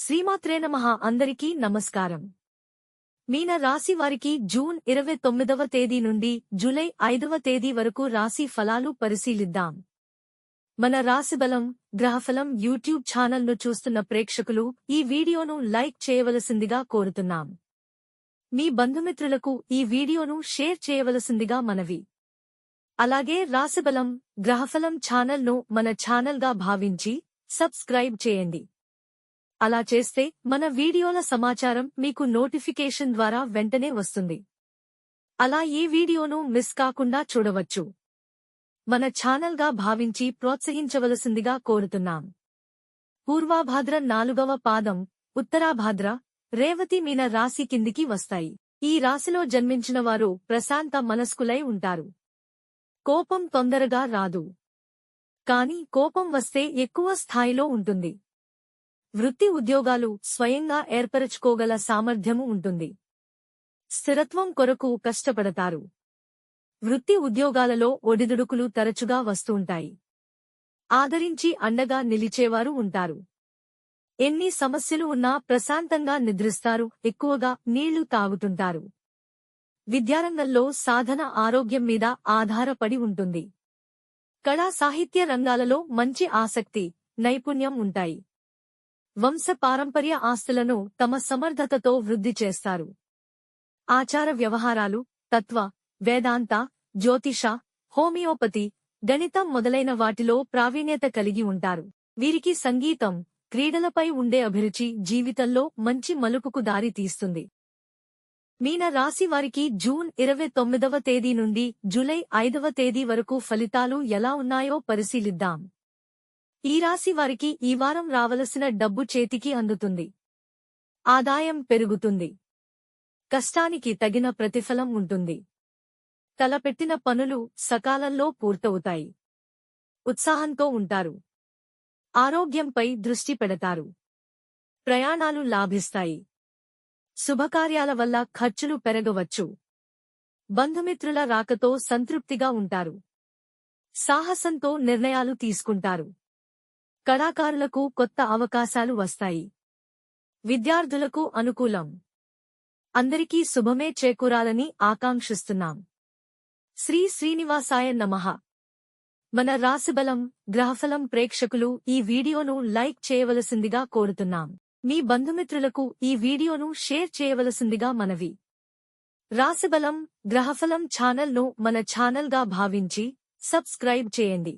శ్రీమాత్రే నమః. అందరికీ నమస్కారం. మీన రాశి వారికి జూన్ 29వ తేదీ నుండి జూలై 5వ తేదీ వరకు రాశి ఫలాలు పరిశీలిద్దాం. మన రాశిబలం గ్రహఫలం యూట్యూబ్ ఛానల్ను చూస్తున్న ప్రేక్షకులు ఈ వీడియోను లైక్ చేయవలసిందిగా కోరుతున్నాం. మీ బంధుమిత్రులకు ఈ వీడియోను షేర్ చేయవలసిందిగా మనవి. అలాగే రాశిబలం గ్రహఫలం ఛానల్ను మన ఛానల్గా భావించి సబ్స్క్రైబ్ చేయండి. అలా చేస్తే మన వీడియోల సమాచారం మీకు నోటిఫికేషన్ ద్వారా వెంటనే వస్తుంది. అలా ఈ వీడియోను మిస్ కాకుండా చూడవచ్చు. మన ఛానల్గా భావించి ప్రోత్సహించవలసిందిగా కోరుతున్నాం. పూర్వాభాద్ర 4వ పాదం, ఉత్తరాభాద్ర, రేవతి మీన రాశి కిందికి వస్తాయి. ఈ రాశిలో జన్మించిన వారు ప్రశాంత మనస్కులై ఉంటారు. కోపం తొందరగా రాదు. కాని కోపం వస్తే ఎక్కువ స్థాయిలో ఉంటుంది. వృత్తి ఉద్యోగాలు స్వయంగా ఏర్పరచుకోగల సామర్థ్యము ఉంటుంది. స్థిరత్వం కొరకు కష్టపడతారు. వృత్తి ఉద్యోగాలలో ఒడిదుడుకులు తరచుగా వస్తుంటాయి. ఆదరించి అండగా నిలిచేవారు ఉంటారు. ఎన్ని సమస్యలు ఉన్నా ప్రశాంతంగా నిద్రిస్తారు. ఎక్కువగా నీళ్లు తాగుతుంటారు. విద్యారంగంలో సాధన ఆరోగ్యం మీద ఆధారపడి ఉంటుంది. కళా సాహిత్య రంగాలలో మంచి ఆసక్తి, నైపుణ్యం ఉంటాయి. వంశ పారంపర్య ఆస్తులను తమ సమర్థతతో వృద్ధి చేస్తారు. ఆచార వ్యవహారాలు, తత్వ, వేదాంత, జ్యోతిష, హోమియోపతి, గణితం మొదలైన వాటిలో ప్రావీణ్యత కలిగి ఉంటారు. వీరికి సంగీతం, క్రీడలపై ఉండే అభిరుచి జీవితంలో మంచి మలుపుకు దారి తీస్తుంది. మీన రాశి వారికి జూన్ 29వ తేదీ నుండి జూలై 5వ తేదీ వరకు ఫలితాలు ఎలా ఉన్నాయో పరిశీలిద్దాం. ఈ రాశి వారికి ఈ వారం రావలసిన డబ్బు చేతికి అందుతుంది. ఆదాయం పెరుగుతుంది. కష్టానికి తగిన ప్రతిఫలం ఉంటుంది. తలపెట్టిన పనులు సకాలంలో పూర్తవుతాయి. ఉత్సాహంతో ఉంటారు. ఆరోగ్యంపై దృష్టి పెడతారు. ప్రయాణాలు లాభిస్తాయి. శుభకార్యాల వల్ల ఖర్చులు పెరగవచ్చు. బంధుమిత్రుల రాకతో సంతృప్తిగా ఉంటారు. సాహసంతో నిర్ణయాలు తీసుకుంటారు. కళాకారులకు కొత్త అవకాశాలు వస్తాయి. విద్యార్థులకు అనుకూలం. అందరికీ శుభమే చేకూరాలని ఆకాంక్షిస్తున్నాం. శ్రీ శ్రీనివాసాయ నమః. మన రాశిబలం గ్రహఫలం ప్రేక్షకులు ఈ వీడియోను లైక్ చేయవలసిందిగా కోరుతున్నాం. మీ బంధుమిత్రులకు ఈ వీడియోను షేర్ చేయవలసిందిగా మనవి. రాశిబలం గ్రహఫలం ఛానల్ను మన ఛానల్గా భావించి సబ్స్క్రైబ్ చేయండి.